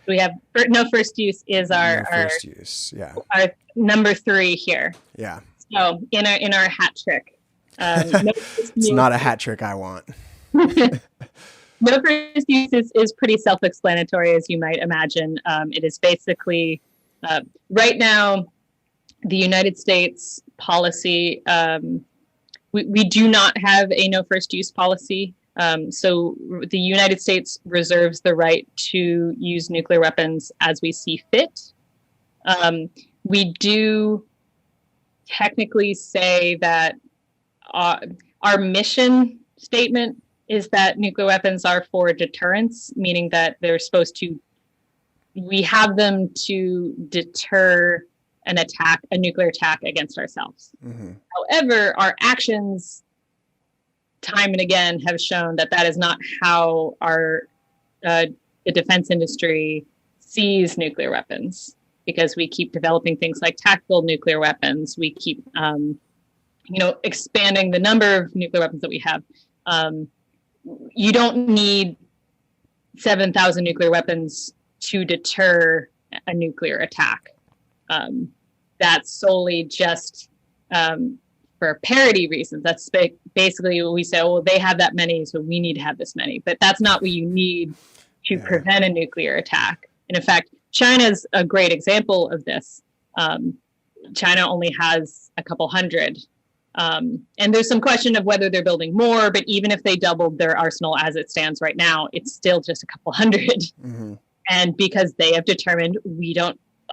We have no first use is No first use. Yeah. our number three here. Yeah. So in our hat trick, no first It's use. not a hat trick I want. No first use is pretty self-explanatory, as you might imagine. It is basically right now the United States policy. We do not have a no first use policy. So the United States reserves the right to use nuclear weapons as we see fit. We do technically say that our mission statement is that nuclear weapons are for deterrence, meaning that they're supposed to, we have them to deter an attack, a nuclear attack against ourselves. Mm-hmm. However, our actions time and again have shown that that is not how the defense industry sees nuclear weapons, because we keep developing things like tactical nuclear weapons. We keep, expanding the number of nuclear weapons that we have. You don't need 7,000 nuclear weapons to deter a nuclear attack. That's solely just for parity reasons. That's basically what we say, well, they have that many, so we need to have this many. But that's not what you need to prevent a nuclear attack. And in fact, China's a great example of this. China only has a couple hundred. And there's some question of whether they're building more, but even if they doubled their arsenal as it stands right now, it's still just a couple hundred. Mm-hmm. And because they have determined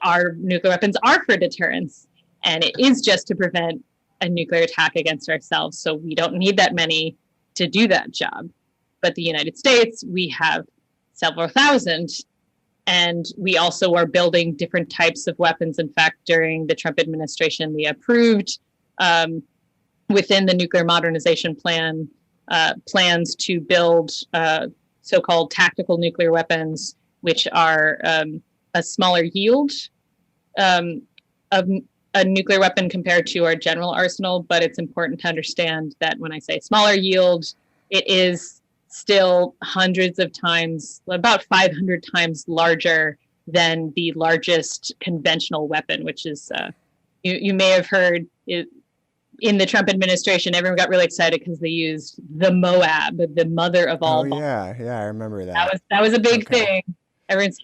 our nuclear weapons are for deterrence, and it is just to prevent a nuclear attack against ourselves. So we don't need that many to do that job. But the United States, we have several thousand, and we also are building different types of weapons. In fact, during the Trump administration, they approved within the nuclear modernization plan plans to build so-called tactical nuclear weapons, which are a smaller yield of a nuclear weapon compared to our general arsenal. But it's important to understand that when I say smaller yield, it is still hundreds of times, about 500 times larger than the largest conventional weapon, which is, you may have heard it, in the Trump administration, everyone got really excited because they used the Moab, the mother of all bombs. Yeah, I remember that. That was a big thing. Everyone's,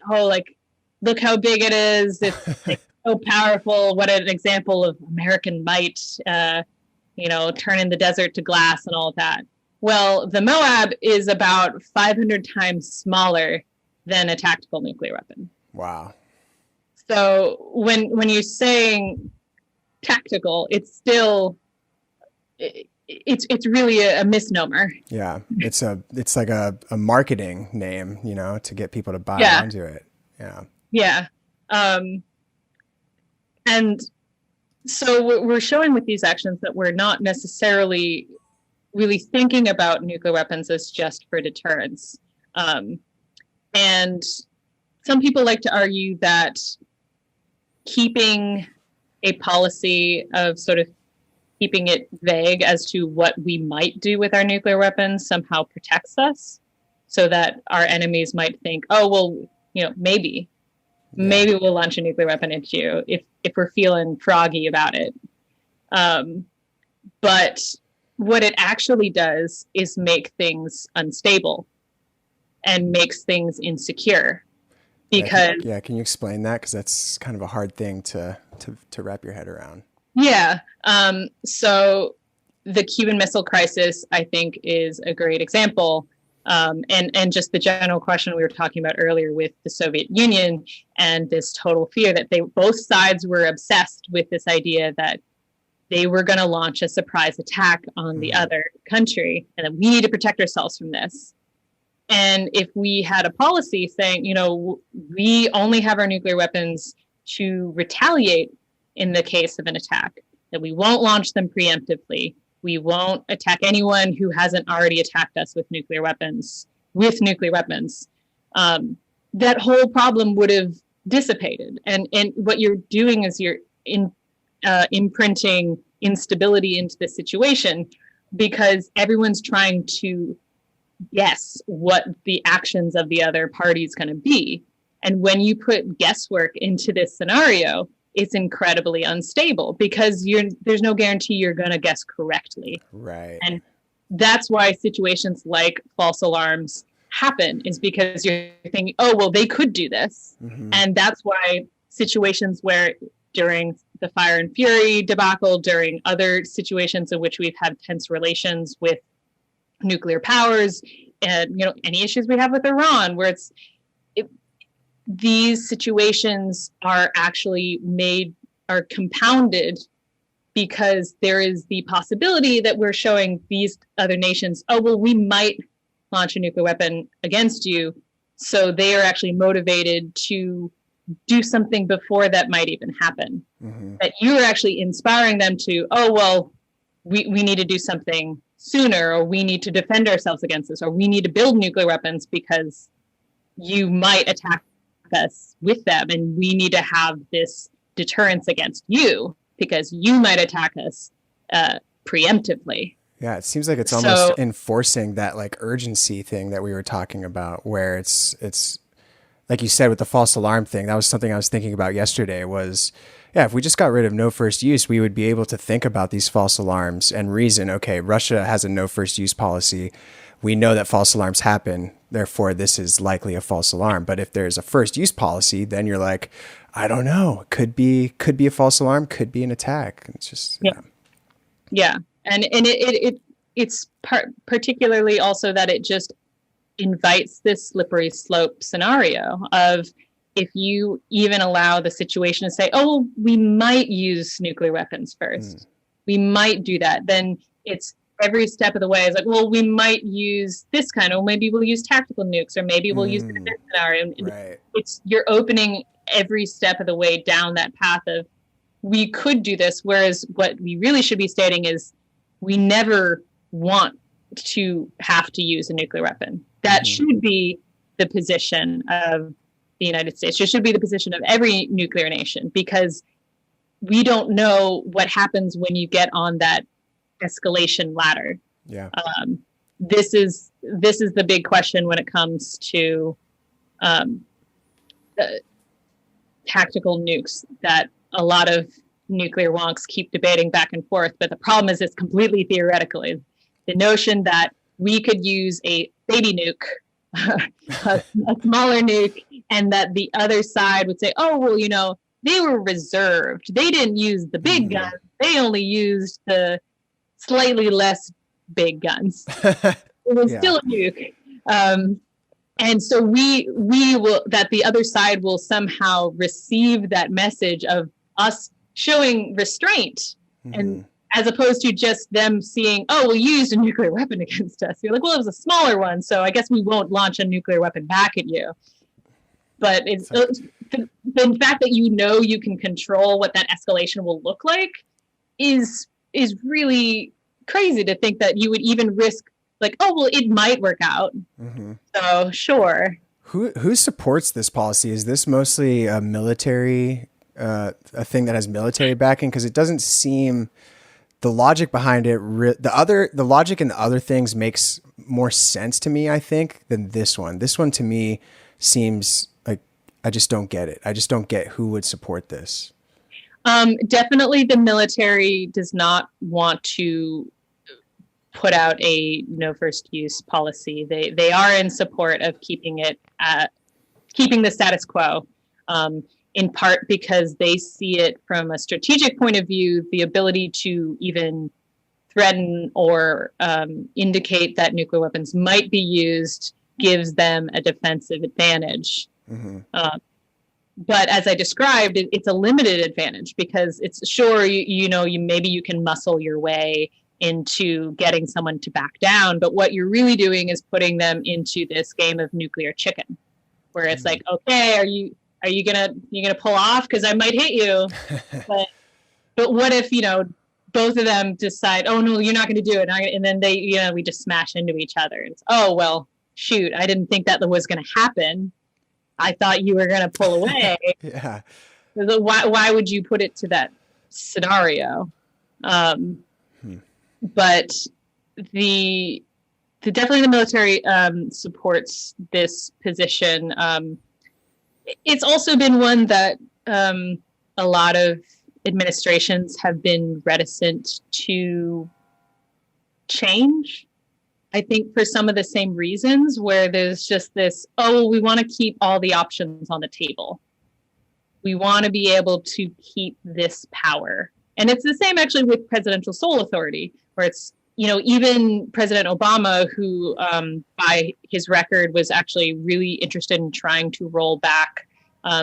look how big it is. It's like, so powerful. What an example of American might, turning the desert to glass and all of that. Well, the Moab is about 500 times smaller than a tactical nuclear weapon. Wow. So when you're saying tactical, it's still, it's really a misnomer. Yeah, it's like a marketing name, to get people to buy onto it. Yeah. And so we're showing with these actions that we're not necessarily really thinking about nuclear weapons as just for deterrence. And some people like to argue that keeping a policy of sort of keeping it vague as to what we might do with our nuclear weapons somehow protects us, so that our enemies might think, oh, well, maybe we'll launch a nuclear weapon at you if we're feeling froggy about it. But what it actually does is make things unstable and makes things insecure. Because can you explain that? Because that's kind of a hard thing to wrap your head around. Yeah. So the Cuban Missile Crisis, I think, is a great example. And just the general question we were talking about earlier with the Soviet Union and this total fear that both sides were obsessed with this idea that they were going to launch a surprise attack on the other country, and that we need to protect ourselves from this. And if we had a policy saying, we only have our nuclear weapons to retaliate in the case of an attack, that we won't launch them preemptively, we won't attack anyone who hasn't already attacked us with nuclear weapons, that whole problem would have dissipated. And what you're doing is you're imprinting instability into the situation, because everyone's trying to guess what the actions of the other party is going to be. And when you put guesswork into this scenario, it's incredibly unstable because there's no guarantee you're going to guess correctly. Right. And that's why situations like false alarms happen, is because you're thinking, oh, well, they could do this. Mm-hmm. And that's why situations where during the Fire and Fury debacle, during other situations in which we've had tense relations with nuclear powers, and, you know, any issues we have with Iran, where these situations are actually are compounded because there is the possibility that we're showing these other nations, oh, well, we might launch a nuclear weapon against you. So they are actually motivated to do something before that might even happen. Mm-hmm. That you're actually inspiring them to, oh, well, we need to do something sooner, or we need to defend ourselves against this, or we need to build nuclear weapons because you might attack us with them, and we need to have this deterrence against you because you might attack us preemptively. Yeah, it seems like it's almost enforcing that like urgency thing that we were talking about, where it's like you said with the false alarm thing. That was something I was thinking about yesterday was, yeah, if we just got rid of no first use, we would be able to think about these false alarms and reason, okay, Russia has a no first use policy. We know that false alarms happen. Therefore, this is likely a false alarm. But if there's a first use policy, then you're like, I don't know. Could be a false alarm. Could be an attack. It's just yeah. And it's particularly also that it just invites this slippery slope scenario of, if you even allow the situation to say, oh, we might use nuclear weapons first, we might do that, then it's every step of the way is like, well, we might use this kind of, maybe we'll use tactical nukes, or maybe we'll use it in this scenario. Right. You're opening every step of the way down that path of, we could do this. Whereas what we really should be stating is, we never want to have to use a nuclear weapon. That should be the position of the United States. It should be the position of every nuclear nation, because we don't know what happens when you get on that escalation ladder. Yeah. This is the big question when it comes to tactical nukes that a lot of nuclear wonks keep debating back and forth. But the problem is, it's completely theoretical. The notion that we could use a baby nuke, a smaller nuke, and that the other side would say, oh, well, you know, they were reserved. They didn't use the big guns. They only used the slightly less big guns. It was still a nuke. And so we will, that the other side will somehow receive that message of us showing restraint, and as opposed to just them seeing, oh, well, you used a nuclear weapon against us. You're like, well, it was a smaller one, so I guess we won't launch a nuclear weapon back at you. But it's the fact that you know you can control what that escalation will look like is really crazy to think that you would even risk, like, oh, well, it might work out. So sure. Who supports this policy? Is this mostly a military, a thing that has military backing? Because it doesn't seem, the logic behind it, the logic in the other things makes more sense to me, I think, than this one. This one to me seems like, I just don't get it. I just don't get who would support this. Definitely the military does not want to put out a no first use policy. They are in support of keeping the status quo, in part because they see it from a strategic point of view. The ability to even threaten or indicate that nuclear weapons might be used gives them a defensive advantage. But as I described, it's a limited advantage, because it's sure, maybe you can muscle your way into getting someone to back down. But what you're really doing is putting them into this game of nuclear chicken, where it's like, okay, are you gonna pull off? Because I might hit you. but what if, both of them decide, oh no, you're not going to do it. And then we just smash into each other. It's, oh, well, shoot, I didn't think that was going to happen. I thought you were going to pull away. Yeah. Why would you put it to that scenario? But definitely the military supports this position. It's also been one that a lot of administrations have been reticent to change. I think for some of the same reasons, where there's just this, oh, we want to keep all the options on the table. We want to be able to keep this power. And it's the same actually with presidential sole authority, where it's, even President Obama, who by his record was actually really interested in trying to roll back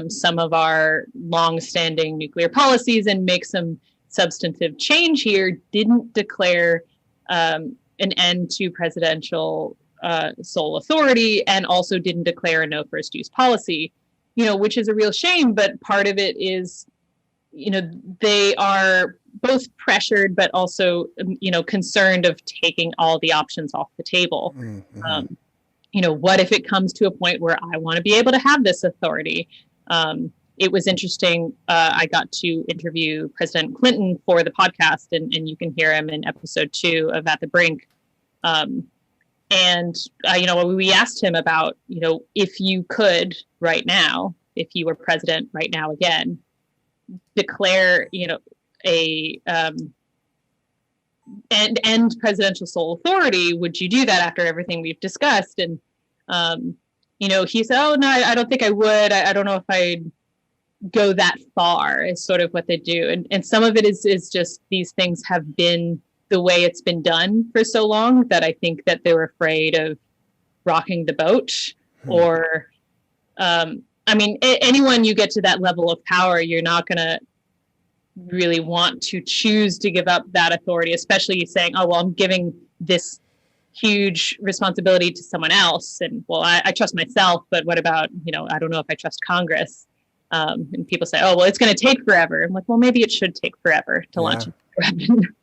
some of our longstanding nuclear policies and make some substantive change here, didn't declare an end to presidential sole authority, and also didn't declare a no first use policy, which is a real shame. But part of it is, they are both pressured, but also, concerned of taking all the options off the table. Mm-hmm. What if it comes to a point where I want to be able to have this authority? It was interesting. I got to interview President Clinton for the podcast, and you can hear him in episode 2 of At the Brink. We asked him about, if you could right now, if you were president right now again, declare, and end presidential sole authority, would you do that after everything we've discussed? And, he said, oh, no, I don't think I would. I don't know if I'd go that far, is sort of what they do. And some of it is just these things have been the way it's been done for so long that I think that they're afraid of rocking the boat. Or, anyone you get to that level of power, you're not going to really want to choose to give up that authority, especially saying, oh, well, I'm giving this huge responsibility to someone else. And, well, I trust myself, but what about, I don't know if I trust Congress. And people say, oh, well, it's going to take forever. I'm like, well, maybe it should take forever to launch a weapon.